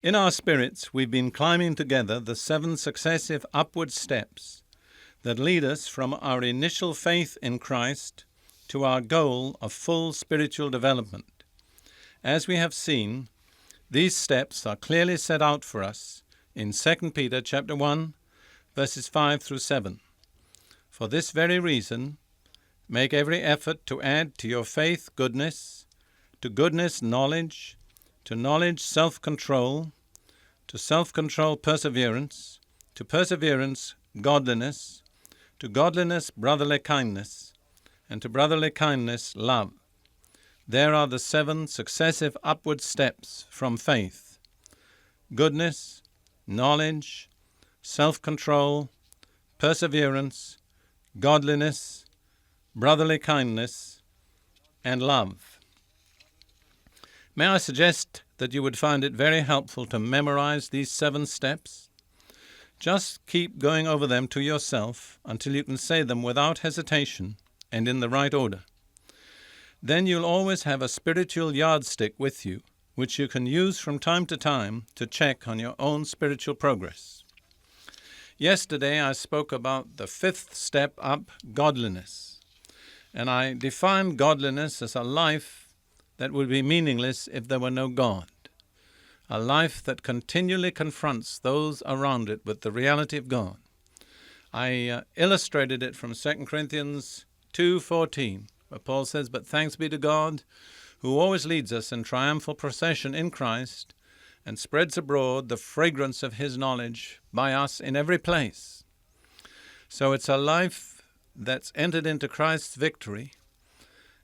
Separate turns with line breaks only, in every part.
In our spirits, we've been climbing together the 7 successive upward steps that lead us from our initial faith in Christ to our goal of full spiritual development. As we have seen, these steps are clearly set out for us in 2 Peter chapter 1, verses 5 through 7. For this very reason, make every effort to add to your faith goodness, to goodness knowledge, to knowledge self-control, to self-control perseverance, to perseverance godliness, to godliness brotherly kindness, and to brotherly kindness love. There are the 7 successive upward steps from faith: goodness, knowledge, self-control, perseverance, godliness, brotherly kindness, and love. May I suggest that you would find it very helpful to memorize these 7 steps? Just keep going over them to yourself until you can say them without hesitation and in the right order. Then you'll always have a spiritual yardstick with you, which you can use from time to time to check on your own spiritual progress. Yesterday I spoke about the 5th step up, godliness, and I defined godliness as a life that would be meaningless if there were no God, a life that continually confronts those around it with the reality of God. I illustrated it from 2 Corinthians 2:14, where Paul says, "But thanks be to God, who always leads us in triumphal procession in Christ, and spreads abroad the fragrance of his knowledge by us in every place." So it's a life that's entered into Christ's victory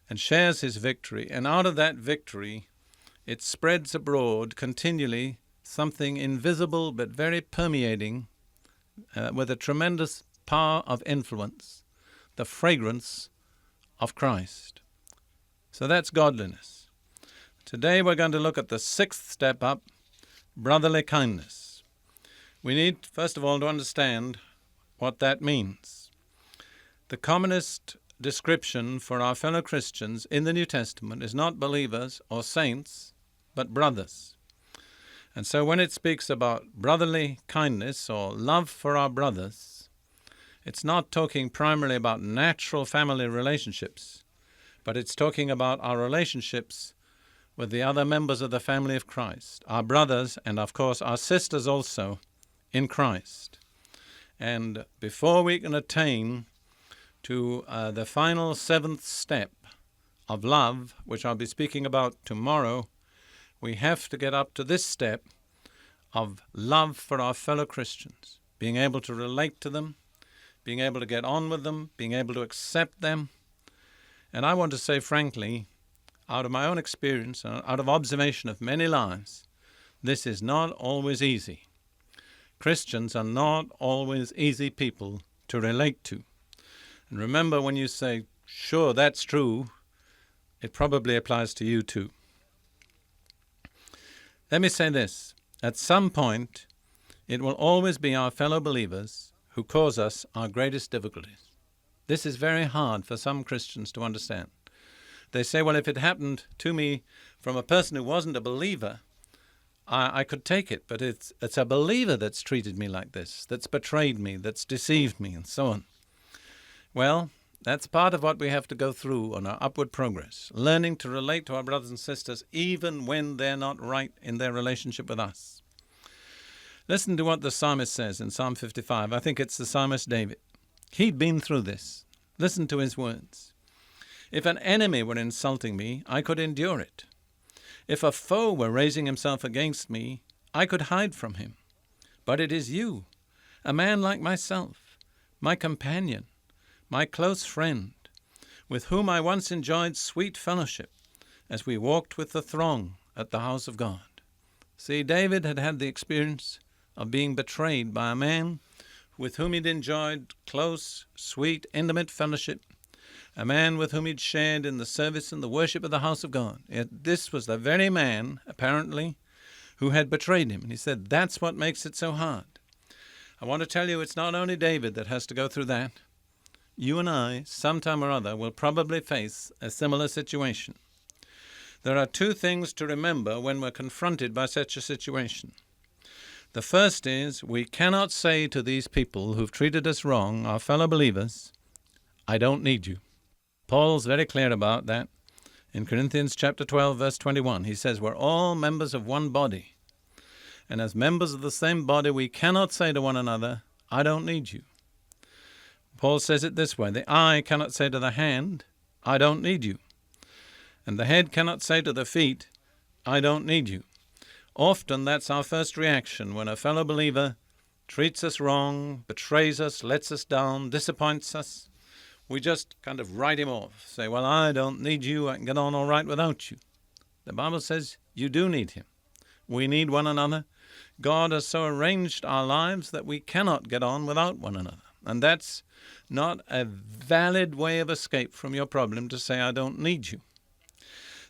and shares his victory, and out of that victory it spreads abroad continually something invisible but very permeating, with a tremendous power of influence, the fragrance of Christ. So that's godliness. Today we're going to look at the 6th step up, brotherly kindness. We need, first of all, to understand what that means. The commonest description for our fellow Christians in the New Testament is not believers or saints, but brothers. And so when it speaks about brotherly kindness or love for our brothers, it's not talking primarily about natural family relationships, but it's talking about our relationships with the other members of the family of Christ, our brothers and, of course, our sisters also in Christ. And before we can attain to the final 7th step of love, which I'll be speaking about tomorrow, we have to get up to this step of love for our fellow Christians, being able to relate to them, being able to get on with them, being able to accept them. And I want to say frankly, out of my own experience and out of observation of many lives, this is not always easy. Christians are not always easy people to relate to. And remember, when you say, "Sure, that's true," it probably applies to you too. Let me say this. At some point, it will always be our fellow believers who cause us our greatest difficulties. This is very hard for some Christians to understand. They say, well, if it happened to me from a person who wasn't a believer, I could take it, but it's a believer that's treated me like this, that's betrayed me, that's deceived me, and so on. Well, that's part of what we have to go through on our upward progress, learning to relate to our brothers and sisters even when they're not right in their relationship with us. Listen to what the psalmist says in Psalm 55. I think it's the psalmist David. He'd been through this. Listen to his words. "If an enemy were insulting me, I could endure it. If a foe were raising himself against me, I could hide from him. But it is you, a man like myself, my companion, my close friend, with whom I once enjoyed sweet fellowship as we walked with the throng at the house of God." See, David had had the experience of being betrayed by a man with whom he'd enjoyed close, sweet, intimate fellowship, a man with whom he'd shared in the service and the worship of the house of God. Yet this was the very man, apparently, who had betrayed him. And he said, that's what makes it so hard. I want to tell you, it's not only David that has to go through that. You and I, sometime or other, will probably face a similar situation. There are two things to remember when we're confronted by such a situation. The first is, we cannot say to these people who've treated us wrong, our fellow believers, I don't need you. Paul's very clear about that. In Corinthians chapter 12, verse 21, he says, we're all members of one body. And as members of the same body, we cannot say to one another, I don't need you. Paul says it this way, the eye cannot say to the hand, I don't need you. And the head cannot say to the feet, I don't need you. Often that's our first reaction when a fellow believer treats us wrong, betrays us, lets us down, disappoints us. We just kind of write him off, say, well, I don't need you, I can get on all right without you. The Bible says you do need him. We need one another. God has so arranged our lives that we cannot get on without one another. And that's not a valid way of escape from your problem to say, I don't need you.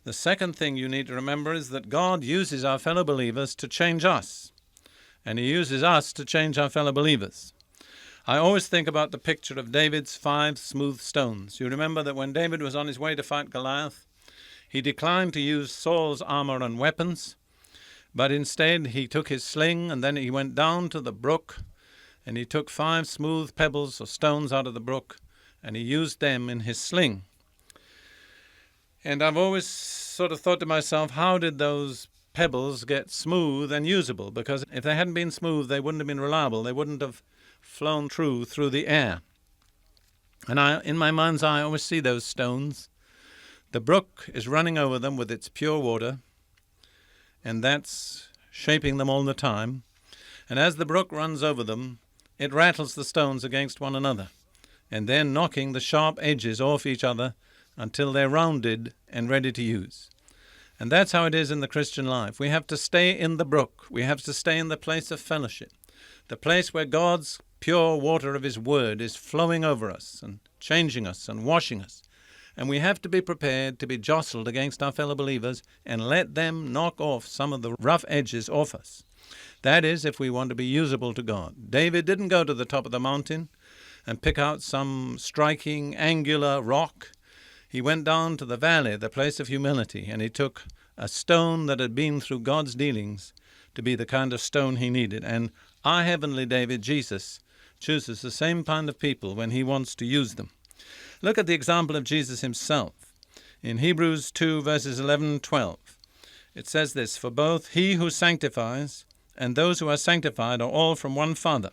The second thing you need to remember is that God uses our fellow believers to change us, and he uses us to change our fellow believers. I always think about the picture of David's 5 smooth stones. You remember that when David was on his way to fight Goliath, he declined to use Saul's armor and weapons, but instead he took his sling and then he went down to the brook and he took 5 smooth pebbles or stones out of the brook and he used them in his sling. And I've always sort of thought to myself, how did those pebbles get smooth and usable? Because if they hadn't been smooth, they wouldn't have been reliable. They wouldn't have flown through the air. And in my mind's eye, I always see those stones. The brook is running over them with its pure water, and that's shaping them all the time. And as the brook runs over them, it rattles the stones against one another, and then knocking the sharp edges off each other until they're rounded and ready to use. And that's how it is in the Christian life. We have to stay in the brook. We have to stay in the place of fellowship, the place where God's pure water of his word is flowing over us and changing us and washing us. And we have to be prepared to be jostled against our fellow believers and let them knock off some of the rough edges off us. That is, if we want to be usable to God. David didn't go to the top of the mountain and pick out some striking angular rock. He went down to the valley, the place of humility, and he took a stone that had been through God's dealings to be the kind of stone he needed. And our heavenly David, Jesus, chooses the same kind of people when he wants to use them. Look at the example of Jesus himself. In Hebrews 2, verses 11 and 12, it says this, for both he who sanctifies and those who are sanctified are all from one Father.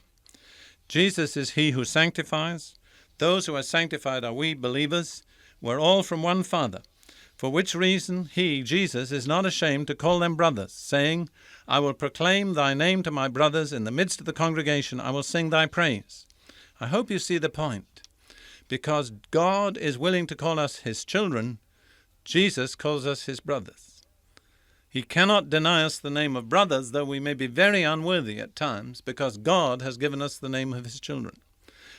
Jesus is he who sanctifies. Those who are sanctified are we believers. We're all from one Father, for which reason he, Jesus, is not ashamed to call them brothers, saying, I will proclaim thy name to my brothers. In the midst of the congregation I will sing thy praise. I hope you see the point. Because God is willing to call us his children, Jesus calls us his brothers. He cannot deny us the name of brothers, though we may be very unworthy at times, because God has given us the name of his children.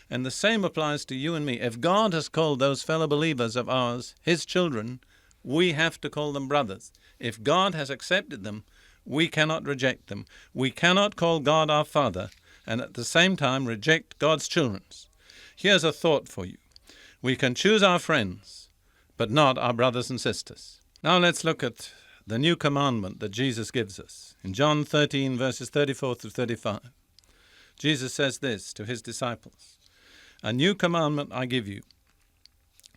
And the same applies to you and me. If God has called those fellow believers of ours his children, we have to call them brothers. If God has accepted them, we cannot reject them. We cannot call God our Father and at the same time reject God's children. Here's a thought for you. We can choose our friends, but not our brothers and sisters. Now let's look at the new commandment that Jesus gives us. In John 13, verses 34 through 35, Jesus says this to his disciples. A new commandment I give you.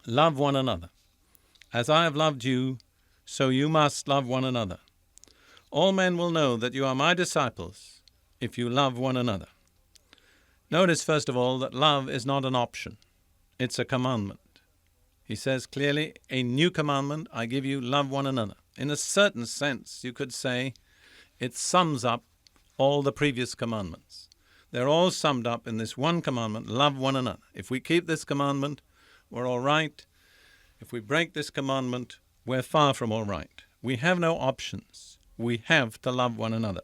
Love one another. As I have loved you, so you must love one another. All men will know that you are my disciples if you love one another. Notice, first of all, that love is not an option. It's a commandment. He says clearly, a new commandment I give you, love one another. In a certain sense, you could say it sums up all the previous commandments. They're all summed up in this one commandment, love one another. If we keep this commandment, we're all right. If we break this commandment, we're far from all right. We have no options. We have to love one another.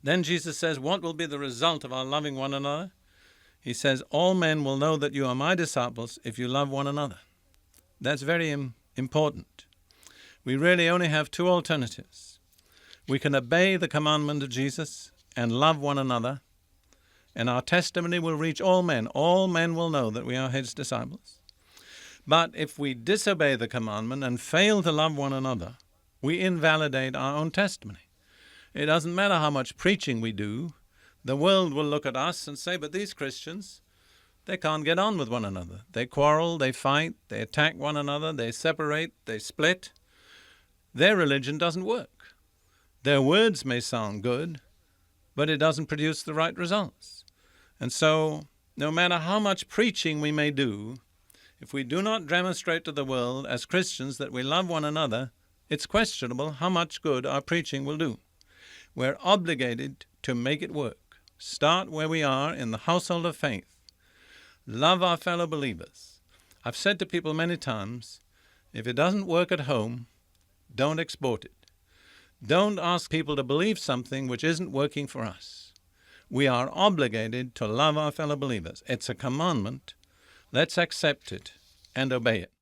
Then Jesus says, what will be the result of our loving one another? He says, all men will know that you are my disciples if you love one another. That's very important. We really only have two alternatives. We can obey the commandment of Jesus and love one another, and our testimony will reach all men. All men will know that we are his disciples. But if we disobey the commandment and fail to love one another, we invalidate our own testimony. It doesn't matter how much preaching we do. The world will look at us and say, but these Christians, they can't get on with one another. They quarrel, they fight, they attack one another, they separate, they split. Their religion doesn't work. Their words may sound good, but it doesn't produce the right results. And so, no matter how much preaching we may do, if we do not demonstrate to the world as Christians that we love one another, it's questionable how much good our preaching will do. We're obligated to make it work. Start where we are in the household of faith. Love our fellow believers. I've said to people many times, if it doesn't work at home, don't export it. Don't ask people to believe something which isn't working for us. We are obligated to love our fellow believers. It's a commandment. Let's accept it and obey it.